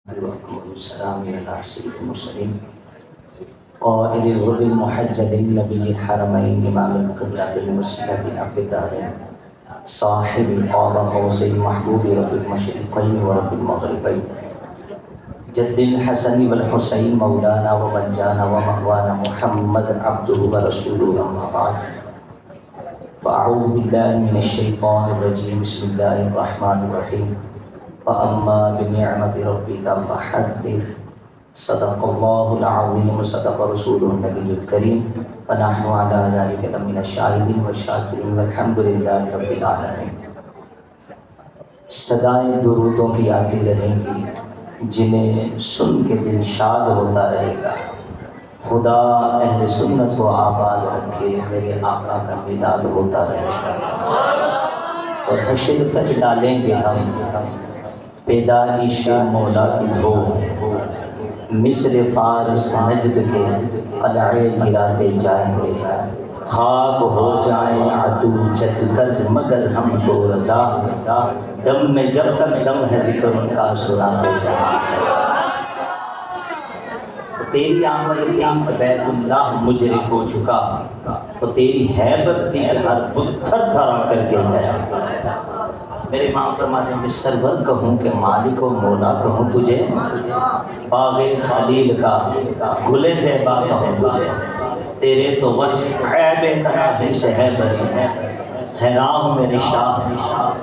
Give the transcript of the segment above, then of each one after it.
والسلام على سيد المرسلين قائد الغر المحجلين نبي الحرمين إمام القبلة المسلمين في الدارين صاحب قاب قوسين محبوب رب المشرقين ورب المغربين جد الحسن والحسين مولانا ومن جانا ومأوانا محمد عبده ورسوله أما بعد فأعوذ بالله من الشيطان الرجيم بسم الله الرحمن الرحيم فأما بنعمة ربك فحدث صدق الله العظيم صدق رسوله النبي الكريم ونحن على ذلك لمن الشاهدين والشاكرين والحمد لله رب العالمين۔ صدائیں درودوں کی آتی رہیں گی جنہیں سن کے دل شاد ہوتا رہے گا۔ خدا اہل سنت کو آباد رکھے، میرے آقا کا میلاد ہوتا رہے گا۔ اور حشر تک ڈالیں گے ہم پیدائش مولا کی دھو، مصر فارس نجد کے قلعے گراتے جائیں گے، خاک ہو جائیں عدو جد کر مگر ہم تو رضا، دم میں جب تک دم ہے ذکر ان کا سناتے جائیں گے۔ تیری آمد تھی بیت اللہ مجرے کو جھکا، تو تیری حیبت تھی ہر بت تھر تھرا کر گر گیا۔ میرے امام فرماتے ہیں کہ سرور کہوں کہ مالک و مولا کہوں تجھے، باغ خلیل کا گل زیبا کہوں تجھے، تیرے تو وصف عیب تناہی سے ہے بری، حیران ہوں میرے شاہ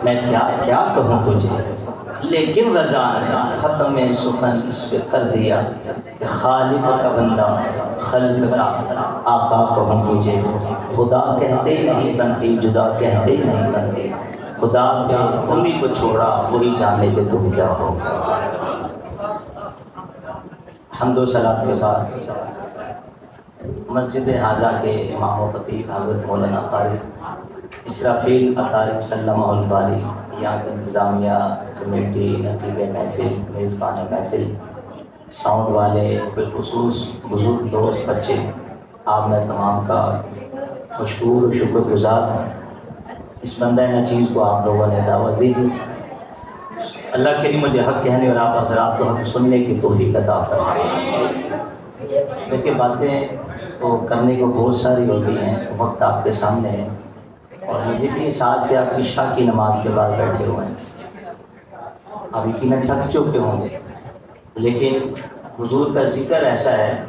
میں کیا کیا کہوں تجھے۔ لیکن رضا نے ختم سخن اس پہ کر دیا کہ خالق کا بندہ خلق کا آقا کہوں تجھے، خدا کہتے نہیں بنتی جدا کہتے نہیں بنتی، خدا پہ تم ہی کو چھوڑا وہی جانے کہ تم کیا ہو۔ حمد و صلاۃ کے بعد مسجد حاضہ کے امام و خطیب حضرت مولانا قاری اسرافیل عطارق سلمہ الباری، یہاں کے انتظامیہ کمیٹی، نقیب محفل، میزبان محفل، ساؤنڈ والے، بالخصوص بزرگ دوست بچے، آپ میں تمام کا مشکور و شکر گزار ہوں۔ اس بندہ نچیز کو آپ لوگوں نے دعوت دی، اللہ کے لیے مجھے حق کہنے اور آپ حضرات کو حق سننے کی توفیق عطا فرمائے۔ دیکھیں باتیں تو کرنے کو بہت ساری ہوتی ہیں، وقت آپ کے سامنے ہے، اور مجھے بھی ساتھ سے آپ عشاء کی نماز کے بعد بیٹھے ہوئے ہیں، آپ یقیناً تھک چکے ہوں گے، لیکن حضور کا ذکر ایسا ہے،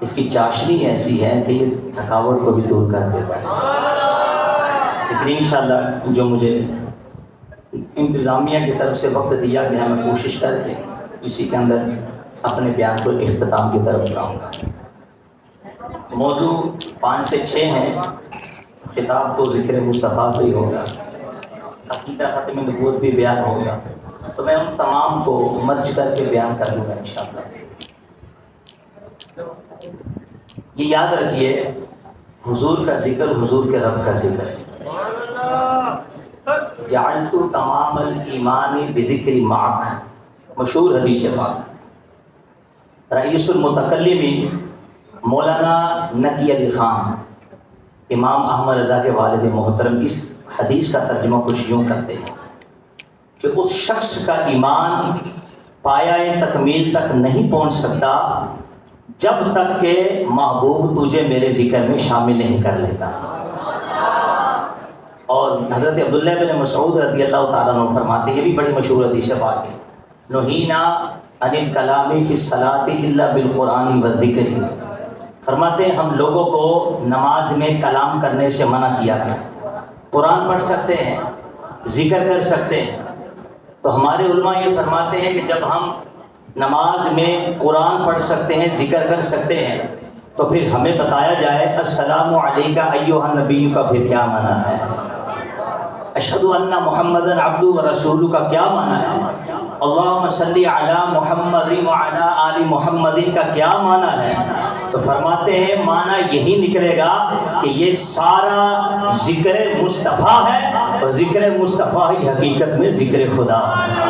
اس کی چاشنی ایسی ہے کہ یہ تھکاوٹ کو بھی دور کر دیتا ہے۔ لیکن انشاءاللہ جو مجھے انتظامیہ کی طرف سے وقت دیا گیا، میں کوشش کر کے اسی کے اندر اپنے بیان کو اختتام کی طرف لاؤں گا۔ موضوع 5 سے 6 ہیں، خطاب تو ذکر مصطفیٰ پہ ہی ہوگا، عقیدہ ختم نبوت بھی بیان ہوگا، تو میں ان تمام کو مرج کر کے بیان کر لوں گا انشاءاللہ۔ یہ یاد رکھیے، حضور کا ذکر حضور کے رب کا ذکر ہے۔ جعلت تمام الایمان بذکر معک، مشہور حدیث پاک۔ رئیس المتکلمین مولانا نقی علی خان، امام احمد رضا کے والد محترم، اس حدیث کا ترجمہ کچھ یوں کرتے ہیں کہ اس شخص کا ایمان پایہ تکمیل تک نہیں پہنچ سکتا جب تک کہ محبوب تجھے میرے ذکر میں شامل نہیں کر لیتا۔ اور حضرت عبداللہ بن مسعود رضی اللہ تعالیٰ عنہ فرماتے ہیں، یہ بھی بڑی مشہور حدیث پاک ہے، نہینا عن الکلام فی الصلاۃ الا بالقرآن والذکر، فرماتے ہیں ہم لوگوں کو نماز میں کلام کرنے سے منع کیا گیا، قرآن پڑھ سکتے ہیں، ذکر کر سکتے ہیں۔ تو ہمارے علماء یہ فرماتے ہیں کہ جب ہم نماز میں قرآن پڑھ سکتے ہیں، ذکر کر سکتے ہیں، تو پھر ہمیں بتایا جائے السلام علیکہ ایھا النبی کا پھر کیا معنی ہے، اشہد ان محمدً عبدہ ورسولہ کا کیا معنی ہے، اللہم صلی علی محمد وعلی آل محمد کا کیا معنی ہے۔ تو فرماتے ہیں معنی یہی نکلے گا کہ یہ سارا ذکر مصطفیٰ ہے، اور ذکر مصطفیٰ ہی حقیقت میں ذکر خدا ہے۔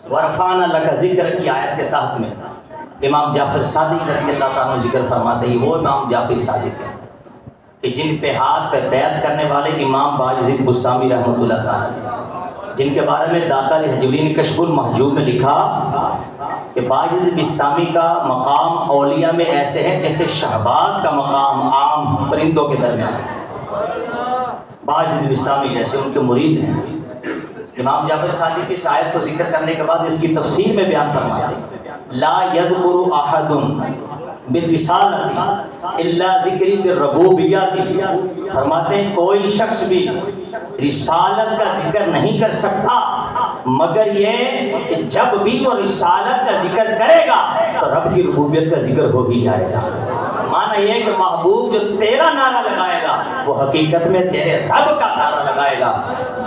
ورفعنا لک ذکر کی آیت کے تحت میں امام جعفر صادق رضی اللہ تعالیٰ ذکر فرماتے ہیں، وہ امام جعفر صادق ہیں کہ جن پہ ہاتھ پہ بیعت کرنے والے امام باجزید بستامی رحمۃ اللہ تعالیٰ، جن کے بارے میں داتا حجوری نے کشف المحجوب میں لکھا کہ باجد بستامی کا مقام اولیاء میں ایسے ہے جیسے شہباز کا مقام عام پرندوں کے درمیان ہے۔ باجد بستامی جیسے ان کے مرید ہیں۔ امام جعفر صادق کی اس آیت کو ذکر کرنے کے بعد اس کی تفسیر میں بیان فرماتے ہیں لا یذکر احد بالرسالۃ الا ذکری بالربوبیت، فرماتے ہیں کوئی شخص بھی رسالت کا ذکر نہیں کر سکتا مگر یہ کہ جب بھی وہ رسالت کا ذکر کرے گا تو رب کی ربوبیت کا ذکر ہو ہی جائے گا۔ معنی یہ کہ محبوب جو تیرا نعرہ لگائے گا وہ حقیقت میں تیرے رب کا نعرہ لگائے گا،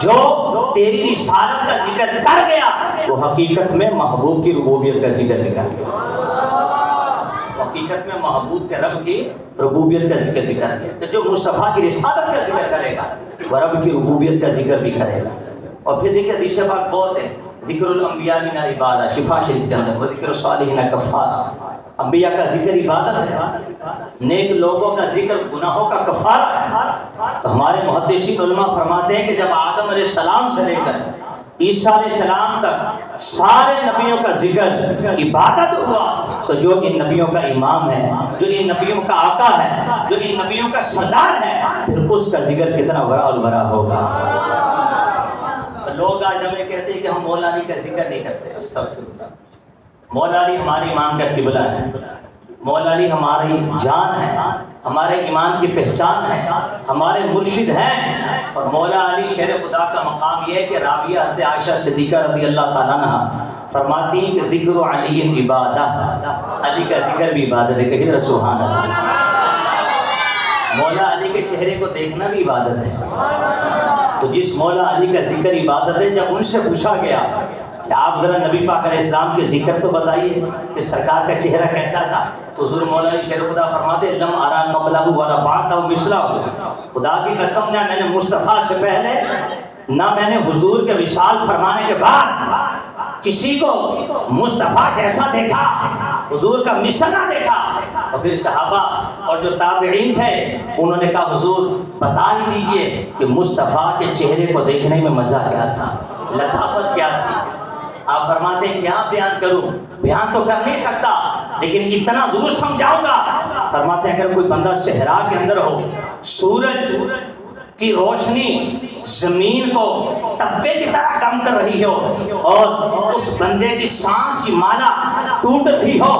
جو تیری رسالت کا ذکر کر گیا وہ حقیقت میں محبوب کی ربوبیت کا ذکر بھی کر گیا، حقیقت میں محبوب کے رب کی ربوبیت کا ذکر بھی کر گیا۔ تو جو مصطفیٰ کی رسالت کا ذکر کرے گا وہ رب کی ربوبیت کا ذکر بھی کرے گا۔ اور پھر دیکھیں حدیث پاک بہت ہے، ذکر الانبیاء من عبادہ، شفا شریف کے اندر، وذکر الصالحین کفارہ، انبیاء کا ذکر عبادت ہے، نیک لوگوں کا ذکر گناہوں کا کفارہ ہے۔ تو ہمارے محدثین علماء فرماتے ہیں کہ جب آدم علیہ السلام سے لے کر عیسیٰ علیہ السلام تک سارے نبیوں کا ذکر عبادت ہوا تو جو ان نبیوں کا امام ہے، جو ان نبیوں کا آقا ہے، جو ان نبیوں کا سردار ہے، پھر اس کا ذکر کتنا بڑا اور بڑا ہوگا۔ لوگ آج ہمیں کہتے ہیں کہ ہم مولا علی کا ذکر نہیں کرتے، استغفر اللہ۔ مولا علی ہمارے ایمان کا قبلہ ہے، مولا علی ہماری جان ہے، ہمارے ایمان کی پہچان ہے، ہمارے مرشد ہیں۔ اور مولا علی شیر خدا کا مقام یہ ہے کہ راویہ حضرت عائشہ صدیقہ رضی اللہ تعالیٰ عنہ فرماتی ہیں کہ ذکر علی عبادہ، علی کا ذکر بھی عبادت ہے، کہیے ذرا سبحان اللہ۔ مولا علی کے چہرے کو دیکھنا بھی عبادت ہے۔ تو جس مولا علی کا ذکر عبادت ہے، جب ان سے پوچھا گیا کہ آپ ذرا نبی پاک علیہ السلام کے ذکر تو بتائیے کہ سرکار کا چہرہ کیسا تھا، تو حضور مولا علی شیر خدا فرماتے لم ارا قبلہ ولا بعدہ مثلہ، خدا کی قسم نہ میں نے مصطفیٰ سے پہلے نہ میں نے حضور کے وصال فرمانے کے بعد کسی کو مصطفیٰ جیسا دیکھا، حضور کا مثل نہ دیکھا۔ اور پھر صحابہ اور جو تابعین تھے انہوں نے کہا حضور بتا ہی دیجئے کہ مصطفیٰ کے چہرے کو دیکھنے میں مزہ کیا تھا، لطافت کیا تھی۔ آپ فرماتے ہیں کیا بیان کروں، بیان تو کر نہیں سکتا لیکن اتنا ضرور سمجھاؤں گا۔ فرماتے ہیں اگر کوئی بندہ صحرا کے اندر ہو، سورج کی روشنی زمین کو تبے کی طرح دم کر رہی ہو اور اس بندے کی سانس کی مالا ٹوٹ رہی ہو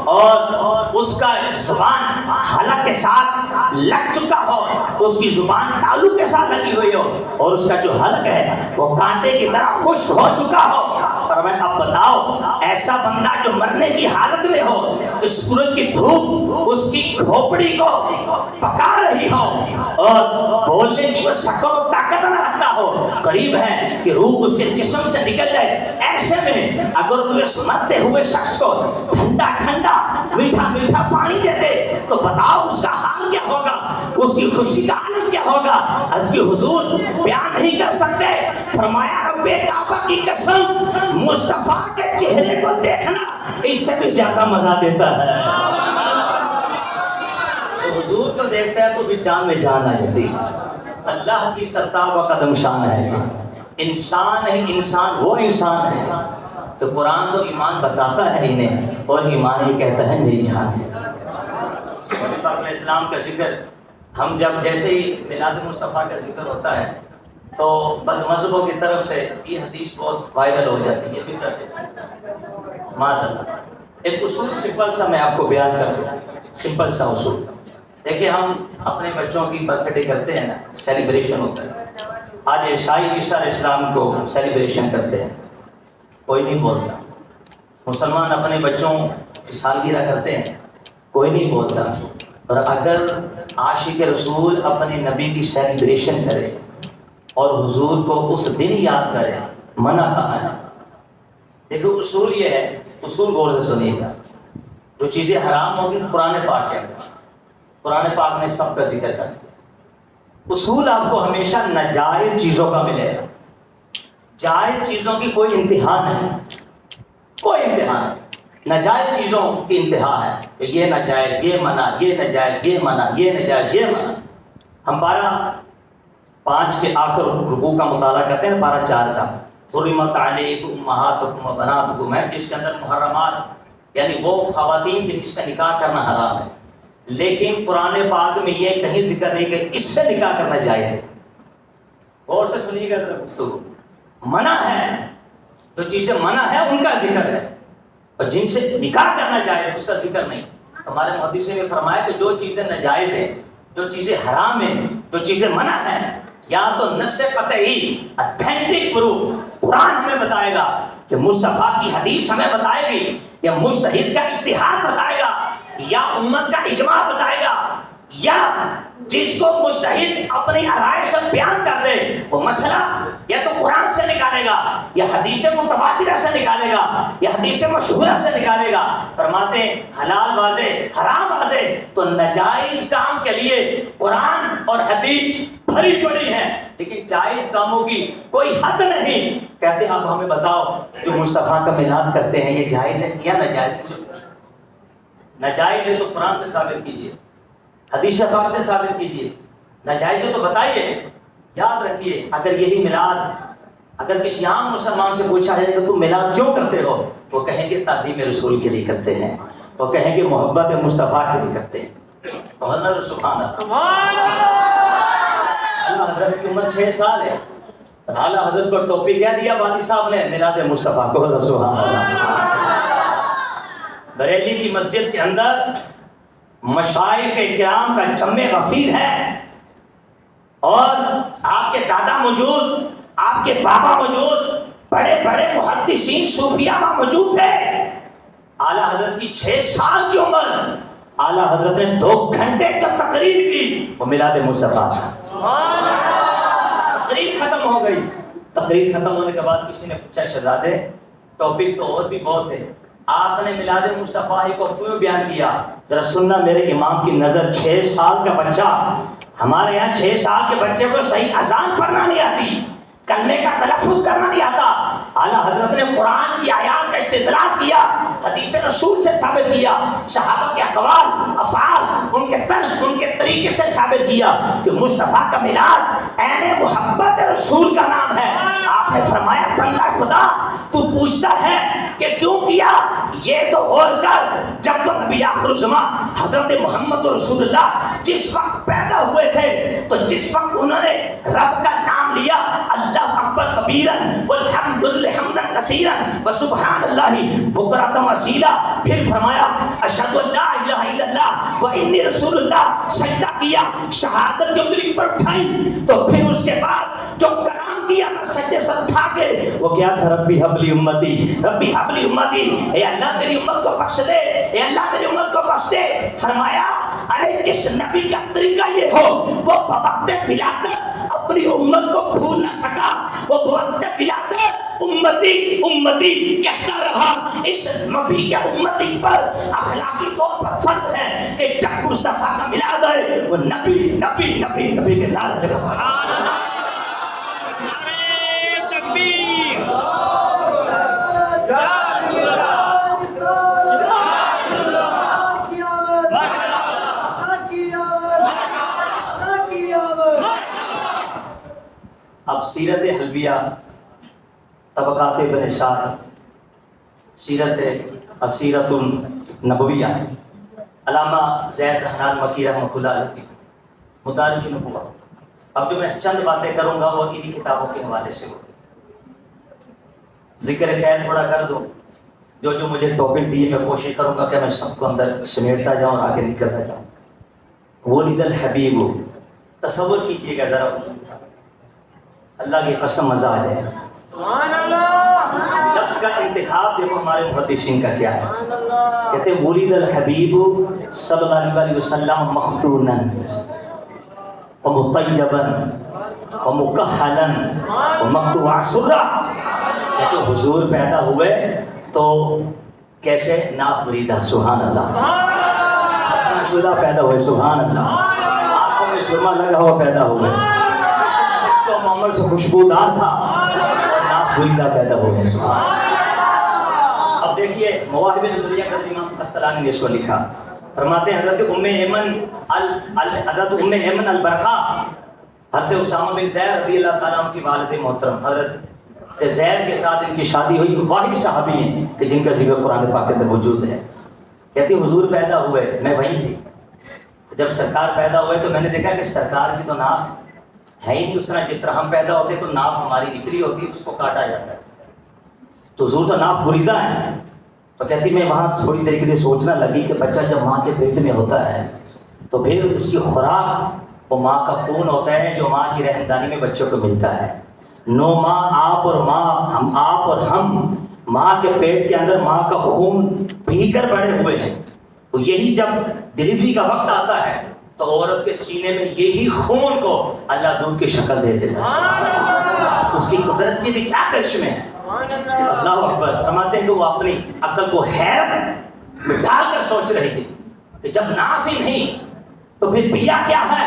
اور اس کا زبان حلق کے ساتھ لگ چکا ہو، اس کی زبان تالو کے ساتھ لگی ہوئی ہو اور اس کا جو حلق ہے وہ کانٹے کی طرح خشک ہو چکا ہو، فرمایا اب بتاؤ ایسا بندہ جو مرنے کی حالت میں ہو، اس سورج کی دھوپ اس کی کھوپڑی کو پکا رہی ہو اور بولنے کی وہ شکل و طاقت نہ رکھتا ہو، قریب ہے کہ روح اس کے جسم سے نکل جائے، ایسے میں اگر اس مرتے ہوئے شخص کو ٹھنڈا ٹھنڈا میٹھا میٹھا پانی دیتے تو بتاؤ اس کا حال کیا ہوگا، اس کی خوشی کا عالم کیا ہوگا۔ اس کی حضور بیان نہیں کر سکتے۔ فرمایا رب کعبہ کی قسم مصطفیٰ کے چہرے کو دیکھنا اس سے بھی زیادہ مزہ دیتا ہے۔ تو حضور کو دیکھتا ہے تو بھی جان میں جان آ جاتی ہے۔ اللہ کی سرتاب و قدم شان ہے، انسان ہے انسان، وہ انسان ہے۔ تو قرآن تو ایمان بتاتا ہے انہیں اور ایمان ہی کہتا ہے میری جان ہے۔ پاک علیہ السلام کا ذکر ہم جب جیسے ہی میلاد مصطفیٰ کا ذکر ہوتا ہے تو بد مذہبوں کی طرف سے یہ حدیث بہت وائرل ہو جاتی ہے، یہ بدعت ہے معاذ اللہ۔ ایک اصول سمپل سا میں آپ کو بیان کر دوں، سمپل سا اصول۔ دیکھیں ہم اپنے بچوں کی برتھ ڈے کرتے ہیں نا، سیلیبریشن ہوتا ہے۔ آج عیسائی عیسیٰ علیہ السلام کو سیلیبریشن کرتے ہیں، کوئی نہیں بولتا۔ مسلمان اپنے بچوں کی سالگرہ کرتے ہیں، کوئی نہیں بولتا۔ اور اگر عاشق رسول اپنے نبی کی سیلیبریشن کرے اور حضور کو اس دن یاد کرے، منع کہاں ہے؟ دیکھو اصول یہ ہے، اصول غور سے سنیے گا۔ جو چیزیں حرام ہوگی قرآن پاک کے اندر، قرآن پاک نے سب کا ذکر کر دیا۔ اصول آپ کو ہمیشہ ناجائز چیزوں کا ملے گا، جائز چیزوں کی کوئی انتہا نہیں، کوئی انتہا نہیں۔ ناجائز چیزوں کی انتہا ہے کہ یہ ناجائز، یہ منع، یہ ناجائز، یہ منع، یہ ناجائز، یہ منع۔ ہم پارہ 5 کے آخر رکوع کا مطالعہ کرتے ہیں، پارہ 4 کا۔ حرمت علیکم امہاتکم و بناتکم ہے، جس کے اندر محرمات یعنی وہ خواتین کے جس سے نکاح کرنا حرام ہے، لیکن قرآن پاک میں یہ کہیں ذکر نہیں کہ اس سے نکاح کرنا جائز ہے۔ غور سے سنیے گا ذرا گفتگو، منع ہے، جو چیزیں منع ہے ان کا ذکر ہے، اور جن سے نکاح کرنا جائز ہے اس کا ذکر نہیں۔ ہمارے محدثین نے فرمایا کہ جو چیزیں ناجائز ہیں، جو چیزیں حرام ہیں، جو چیزیں منع ہیں، یا تو نص قطعی اتھینٹک پروف قرآن ہمیں بتائے گا کہ مصطفیٰ کی حدیث ہمیں بتائے گی، یا مجتہد کا اجتہاد بتائے گا، یا امت کا اجماع بتائے گا، یا جس کو مجتہد اپنی رائے سے بیان کر دے وہ مسئلہ یا تو قرآن سے نکالے گا، یا حدیث متواترہ سے نکالے گا، یا حدیث مشہورہ سے نکالے گا۔ فرماتے ہیں حلال واضح حرام واضح، تو ناجائز کام کے لیے قرآن اور حدیث بھری پڑی ہے، لیکن جائز کاموں کی کوئی حد نہیں۔ کہتے ہیں اب ہمیں بتاؤ جو مصطفیٰ کا میلاد کرتے ہیں یہ جائز ہے یا ناجائز ہے؟ ناجائز ہے تو قرآن سے ثابت کیجئے، حدیث پاک سے ثابت کیجئے، ناجائز ہے تو بتائیے۔ یاد رکھیے اگر یہی میلاد اگر کسی عام مسلمان سے پوچھا جائے کہ تم میلاد کیوں کرتے ہو، وہ کہیں گے تعظیم رسول کے لیے کرتے ہیں، وہ کہیں گے محبت مصطفیٰ کے لیے کرتے ہیں۔ سبحان اللہ۔ اعلیٰ حضرت کی عمر 6 سال ہے، اعلیٰ حضرت کو ٹوپی کہہ دیا والد صاحب نے میلاد مصطفیٰ کو۔ سبحان اللہ۔ بریلی کی مسجد کے اندر مشائخ کرام کا جمع غفیر ہے، اور آپ کے دادا موجود، آپ کے بابا موجود، بڑے بڑے محدثین صوفیاء موجود تھے۔ اعلیٰ حضرت کی 6 سال کی عمر، اعلیٰ حضرت نے 2 گھنٹے جو تقریر کی وہ میلاد مصطفیٰ تھا۔ تقریر ختم ہو گئی، تقریر ختم ہونے کے بعد کسی نے پوچھا شہزادے ٹاپک تو اور بھی بہت ہے، آپ نے میلاد مصطفیٰ کو کیوں بیان کیا؟ ذرا سننا میرے امام کی نظر، 6 سال کا بچہ، ہمارے یہاں 6 سال کے بچے کو صحیح اذان پڑھنا نہیں آتی، کلمے کا تلفظ کرنا نہیں آتا۔ اعلیٰ حضرت نے قرآن کی آیات کا استدلال کیا، حدیث رسول سے ثابت کیا، صحابہ کے اقوال افعال ان کے طرز ان کے طریقے سے ثابت کیا کہ مصطفیٰ کا میلاد عین محبت رسول کا نام ہے۔ آپ نے فرمایا بندہ خدا تو پوچھتا ہے کہ کیوں کیا؟ یہ تو غور کر، جب وہ نبی آخر الزمان حضرت محمد رسول اللہ جس وقت پیدا ہوئے تھے، تو جس وقت انہوں نے رب کا نام لیا اللہ اکبر کبیرن والحمد للہ حمدن کثیرن وسبحان اللہ بکرۃ وصیلا، پھر فرمایا اشہد ان لا الہ الا اللہ وانی رسول اللہ، سجدہ کیا، شہادت کی انگلی پر اٹھائی، تو پھر اس کے بعد جو کلام کیا تھا سجدے سے اٹھا کے، وہ کیا تھا؟ ربی حبلی امتی، ربی حبلی امتی، اے اللہ میری امت کو بخش دے، اے اللہ میری امت کو بخش دے۔ فرمایا ارے جس نبی کا طریقہ یہ ہو وہ بوقت ولادت اپنی امت کو بھول نہ سکا، وہ بوقت ولادت امتی امتی کہتا رہا۔ اس نبی کے امتی پر اخلاقی طور پر فرض ہے کہ جب مصطفیٰ کا میلاد ہے وہ نبی نبی نبی نبی کے نعرے لگا۔ اب سیرت حلبیہ، طبقات ابن سعد، سیرت النبویہ، علامہ زید حنان مکی رحمۃ اللہ علیہ، مدارج النبوہ۔ اب جو میں چند باتیں کروں گا وہ انہی کتابوں کے حوالے سے ہوگی۔ ذکر خیر تھوڑا کر دو، جو مجھے ٹاپک دیے میں کوشش کروں گا کہ میں سب کو اندر سمیٹتا جاؤں اور آگے نکلتا جاؤں۔ ولد الحبیب، تصور کیجیے گا ذرا، اللہ کی قسم مزہ آ جائے گا۔ لفظ کا انتخاب دیکھو ہمارے محدثین کا کیا ہے، کہتے ہیں ولد الحبیب صلی اللہ علیہ وسلم مختونا ومطیبا ومکحلا ومقطوع السرہ، کہتے ہیں حضور پیدا ہوئے تو کیسے؟ ناف بریدہ، سبحان اللہ، ختنہ شدہ پیدا ہوئے، سبحان اللہ، آنکھوں میں سرما لگا ہوا پیدا ہوئے، تو محمد سے خوشبودار تھا، ناف بریدہ پیدا ہوئے، سبحان اللہ۔ اب دیکھیے مواہب الدنیا کا امام قسطلانی نے اس کو لکھا، فرماتے ہیں حضرت ام ایمن البرقاء، حضرت اسامہ بن زید رضی اللہ تعالیٰ عنہ کی والد محترم، حضرت کہ زید کے ساتھ ان کی شادی ہوئی، واحد صحابی ہیں کہ جن کا ذکر قرآن پاک کے اندر موجود ہے. کہتی حضور پیدا ہوئے، میں وہیں تھی. جب سرکار پیدا ہوئے تو میں نے دیکھا کہ سرکار کی تو ناف ہے ہی نہیں اس طرح جس طرح ہم پیدا ہوتے تو ناف ہماری نکلی ہوتی ہے اس کو کاٹا جاتا ہے، تو حضور تو ناف بریدہ ہے. تو کہتی میں وہاں تھوڑی دیر کے لیے سوچنا لگی کہ بچہ جب ماں کے پیٹ میں ہوتا ہے تو پھر اس کی خوراک وہ ماں کا خون ہوتا ہے جو ماں کی رحمدانی میں بچوں کو ملتا ہے. 9 ماہ آپ اور ہم ماں کے پیٹ کے اندر ماں کا خون پی کر بڑے ہوئے ہیں. تو یہی جب ڈلیوری کا وقت آتا ہے تو عورت کے سینے میں یہی خون کو اللہ دودھ کی شکل دے دیتا ہے. اس کی قدرت کی بھی کیا کرشمے ہے. اللہ اکبر. فرماتے ہیں کہ وہ اپنی عقل کو حیرت میں ڈال کر سوچ رہی تھی کہ جب ناف ہی نہیں تو پھر پیا کیا ہے.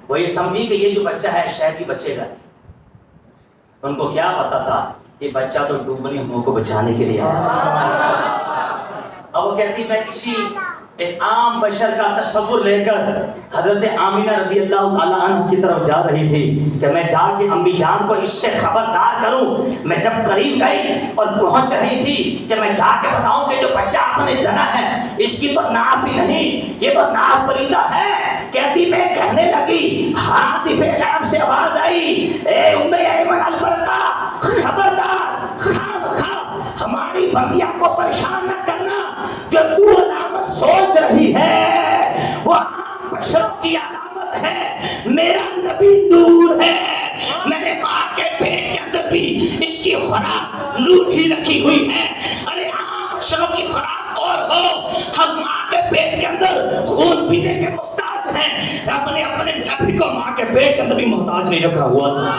وہ یہ سمجھی کہ یہ جو بچہ ہے شاید ہی بچے گا. ان کو کیا پتا تھا یہ بچہ تو ڈوبنے ہم کو بچانے کے لیے آیا. اب وہ کہتی میں کسی ایک عام بشر کا تصور لے کر حضرت آمینہ رضی اللہ تعالیٰ عنہ کی طرف جا رہی تھی کہ میں جا کے امی جان کو اس سے خبردار کروں. میں جب قریب گئی اور پہنچ رہی تھی کہ میں جا کے بتاؤں کہ جو بچہ آپ نے جنا ہے اس کی تو ناف ہی نہیں، یہ تو ناف بریدہ ہے. کہتی میں کہنے لگی حاطف غیب سے آواز آئی، اے ام ایمن البرکہ خبردار، ہماری بندیاں کو پریشان نہ کرنا. جو تو علامت سوچ رہی ہے وہ عام بشروں کی علامت ہے. میرا نبی نور ہے. میں نے ماں کے پیٹ کے اندر بھی اس کی خوراک نور ہی رکھی ہوئی ہے. ارے عام بشروں کی خوراک اور ہو، ہم ماں کے پیٹ کے اندر خون پینے کے محتاج ہیں. رب نے اپنے نبی کو ماں کے پیٹ کے اندر بھی محتاج نہیں رکھا ہوا تھا.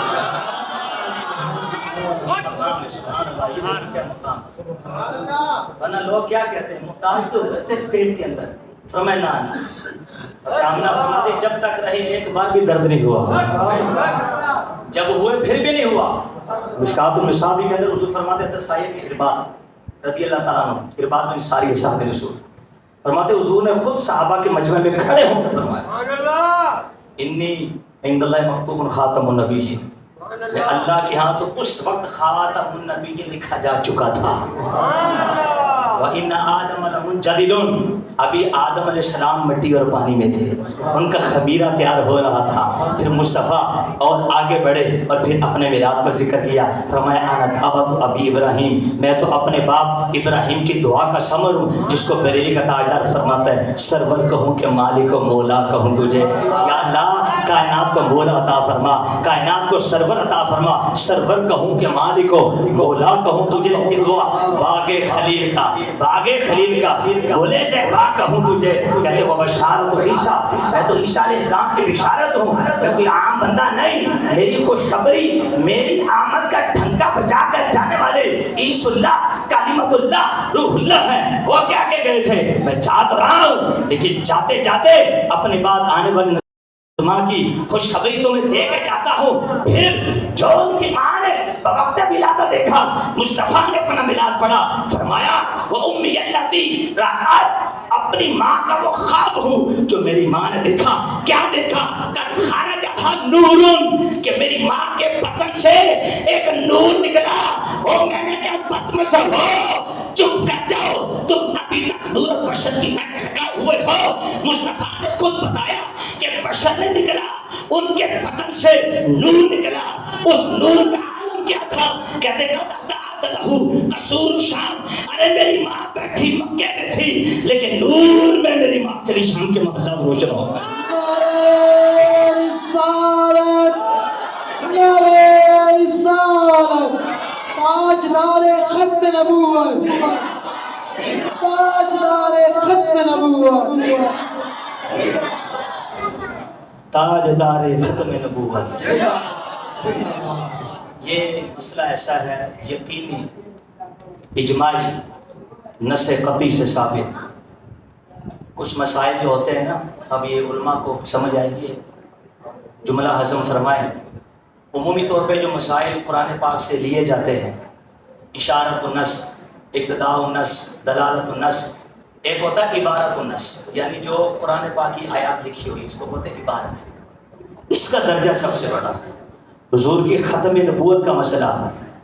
ورنہ لوگ کیا کہتے ہیں محتاج تو ہوتے پیٹ کے اندر. فرمایا نہ آمنہ فرماتے جب تک رہے ایک بار بھی درد نہیں ہوا، جب ہوئے پھر بھی نہیں ہوا. مشکات النساء کے اندر حضور فرماتے تھے صاحب ارباط رضی اللہ تعالیٰ عنہ، ارباط میں ساری اصحاب رسول فرماتے حضور نے خود صحابہ کے مجمع میں کھڑے ہو کر فرمایا انی عند اللہ مکتوب خاتم النبیین. کہ اللہ کے ہاں تو اس وقت خاتم النبیین لکھا جا چکا تھا. وَإِنَّ آدَمَ لَمُنْجَدِلٌ. ابھی آدم علیہ السلام مٹی اور پانی میں تھے، ان کا خمیرہ تیار ہو رہا تھا. پھر مصطفیٰ اور آگے بڑھے اور پھر اپنے میلاد کا ذکر کیا. فرمایا انا دعوت ابی ابراہیم، میں تو اپنے باپ ابراہیم کی دعا کا ثمر ہوں، جس کو بریلی کا تاجدار فرماتا ہے سرور کہوں کہ مالک و مولا کہوں تجھے. یا اللہ کائنات کو مولا عطا فرما، کائنات کو سرور عطا فرما. سرور کہوں کہ مالک و مولا کہوں تجھے. یہ دعا باغ خلیل کا، باغ خلیل کا گلے سے باغ کہوں تجھے. کہتے وہ بشارت عیسیٰ، میں تو عیسیٰ علیہ السلام کی بشارت ہوں. میں کوئی عام بندہ نہیں. میری خوشخبری، میری آمد کا ڈھنکا بجا کر جانے والے عیسی اللہ کلمۃ اللہ روح اللہ ہے. وہ کیا کہ گئے تھے میں جا تو رہا ہوں لیکن جاتے جاتے اپنے بعد آنے والی ماں کی خوشخبری تو میں دے کے جاتا ہوں. پھر جو ان کی ماں نے وقت ولادت دیکھا، مصطفیٰ نے اپنا میلاد پڑھا. فرمایا وہ امی التی رات، اپنی ماں کا وہ خواب ہوں جو میری ماں نے دیکھا. کیا دیکھا؟ قد خرج نورن، کہ میری ماں کے بطن سے ایک نور نکلا. اور میں نے کہا بطن سے ہو چپ کر جاؤ، تم ابھی تک نور بشر کی میں لگائے ہوئے ہو. مصطفیٰ نے خود بتایا کہ بشر نے نکلا، ان کے بطن سے نور نکلا. اس نور کا عالم کیا تھا؟ کہتے قصور شام. ارے میری ماں بیٹھی مکے میں تھی لیکن نور میں میری ماں کے شام کے محلات روشن ہو گئے. تاجدار ختم نبوت، تاجدار ختم نبوت، تاجدار ختم نبوت. یہ مسئلہ ایسا ہے یقینی اجماعی نص قطعی سے ثابت. کچھ مسائل جو ہوتے ہیں نا، اب یہ علماء کو سمجھ آئے گی، جملہ ہضم فرمائیں. عمومی طور پہ جو مسائل قرآن پاک سے لیے جاتے ہیں، اشارت النص، اقتداء النص، دلالت النص. ایک ہوتا ہے عبارت النص، یعنی جو قرآن پاک کی آیات لکھی ہوئی اس کو بولتے ہیں عبارت. اس کا درجہ سب سے بڑا. حضور کی ختم نبوت کا مسئلہ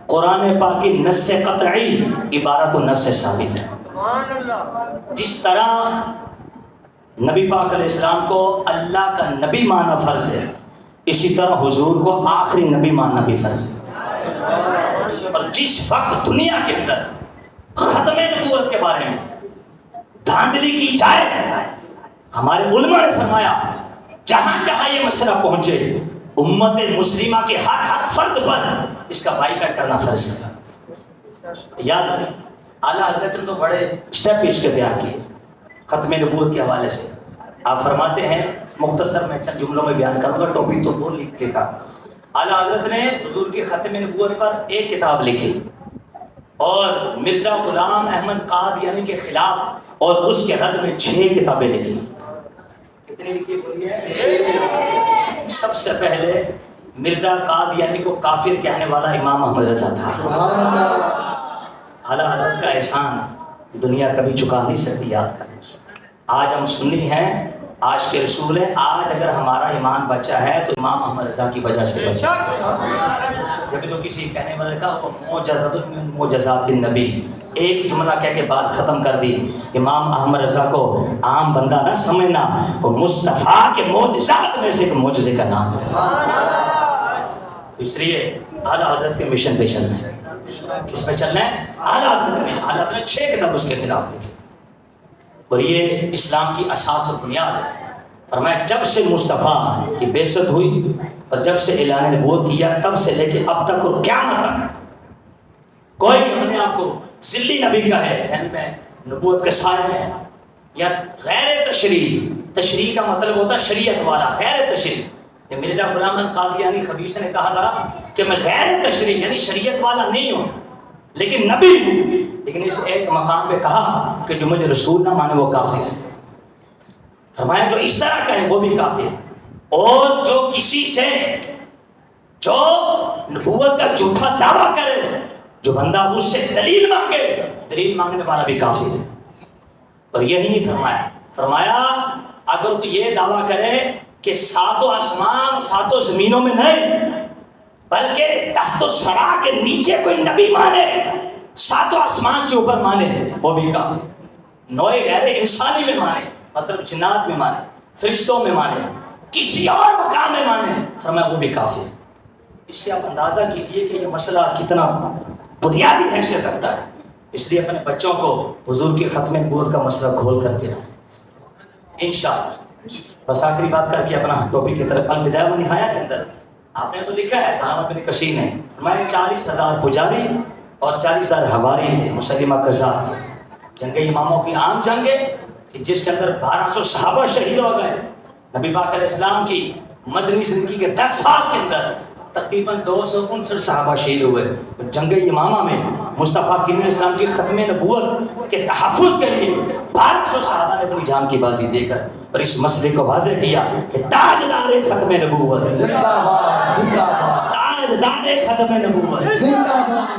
قرآن پاک کی نص قطعی عبارت و نص ثابت ہے. جس طرح نبی پاک علیہ السلام کو اللہ کا نبی ماننا فرض ہے، اسی طرح حضور کو آخری نبی ماننا بھی فرض ہے. اور جس وقت دنیا کے اندر ختم نبوت کے بارے میں دھاندلی کی جائے، ہمارے علماء نے فرمایا جہاں جہاں یہ مسئلہ پہنچے امت مسلمہ کے ہر فرد پر اس کا بائیکاٹ کرنا فرض ہے. یاد رکھیں اعلیٰ حضرت نے تو بڑے اسٹیپ اس کے بیان کیے ختم نبوت کے حوالے سے. آپ فرماتے ہیں، مختصر میں چند جملوں میں بیان کروں گا، ٹاپک تو بول لکھتے کا. اعلیٰ حضرت نے حضور کی ختم نبوت پر ایک کتاب لکھی اور مرزا غلام احمد قادیانی کے خلاف اور اس کے رد میں 6 کتابیں لکھی. کتنی لکھی بولیے؟ سب سے پہلے مرزا قادیانی کو کافر کہنے والا امام احمد رضا تھا. اعلیٰ حضرت کا احسان دنیا کبھی چکا نہیں سکتی یاد کرنے. آج ہم سنی ہیں، آج کے رسول ہیں. آج اگر ہمارا ایمان بچا ہے تو امام احمد رضا کی وجہ سے بچا. جبھی تو کسی کہنے والے کا وہ معجزۃ من معجزات النبی، ایک جملہ کہہ کے بات ختم کر دی. امام احمد رضا کو عام بندہ نہ سمجھنا، وہ مصطفیٰ کے معجزات میں سے ایک معجزے کا نام ہے. تو اس لیے اعلیٰ حضرت کے مشن پہ چلنا ہے. کس پہ چلنا ہے؟ اعلیٰ حضرت نے 6 کتاب اس کے خلاف لکھی اور یہ اسلام کی اساس اور بنیاد ہے. فرمایا جب سے مصطفیٰ کی بعثت ہوئی اور جب سے اعلان نبوت کیا تب سے لے کے اب تک اور قیامت تک کوئی اپنے آپ کو ذلی نبی کا ہے، یعنی میں نبوت کے صاحب ہے، یا غیر تشریح کا مطلب ہوتا ہے شریعت والا، غیر تشریح. یہ مرزا غلام احمد قادیانی خبیث نے کہا تھا کہ میں غیر تشریح یعنی شریعت والا نہیں ہوں لیکن نبی ہوں، لیکن اس ایک مقام پہ کہا کہ جو مجھے رسول نہ مانے وہ کافر ہے. فرمایا جو اس طرح کا ہے وہ بھی کافر ہے، اور جو کسی سے جو نبوت کا جھوٹا دعویٰ کرے، جو بندہ اس سے دلیل مانگے، دلیل مانگنے والا بھی کافر ہے. اور یہی نہیں فرمایا اگر تو یہ دعویٰ کرے کہ 7 آسمان 7 زمینوں میں نہیں بلکہ تحت الثری کے نیچے کوئی نبی مانے، 7 آسمان سے اوپر مانے، وہ بھی کافر. نوع غیر انسانی میں مانے، مطلب جنات میں مانے، فرشتوں میں مانے، کسی اور مقام میں مانے، فرمایا وہ بھی کافر. اس سے آپ اندازہ کیجئے کہ یہ مسئلہ کتنا بنیادی حیثیت رکھتا ہے. اس لیے اپنے بچوں کو حضور کی ختم نبوت کا مسئلہ کھول کر کے انشاءاللہ. بس آخری بات کر کے اپنا ٹاپک کی طرف، البدایہ و نہایہ کے اندر آپ نے تو لکھا ہے، علامہ ابن کثیر نے، ہمارے 40,000 پجاری اور 40,000 حواری تھے مسلمہ کذاب. جنگ اماموں کی عام جنگ ہے کہ جس کے اندر 1200 صحابہ شہید ہو گئے. نبی پاک علیہ السلام کی مدنی زندگی کے 10 سال کے اندر تقریباً 259 صحابہ شہید ہوئے. جنگ امامہ میں مصطفیٰ کریم علیہ السلام کی ختم نبوت کے تحفظ کے لیے 1200 صحابہ نے اپنی جان کی بازی دے کر اور اس مسئلے کو واضح کیا کہ تاجدار ختم نبوت زندہ باد، زندہ باد، تاجدار ختم نبوت زندہ باد.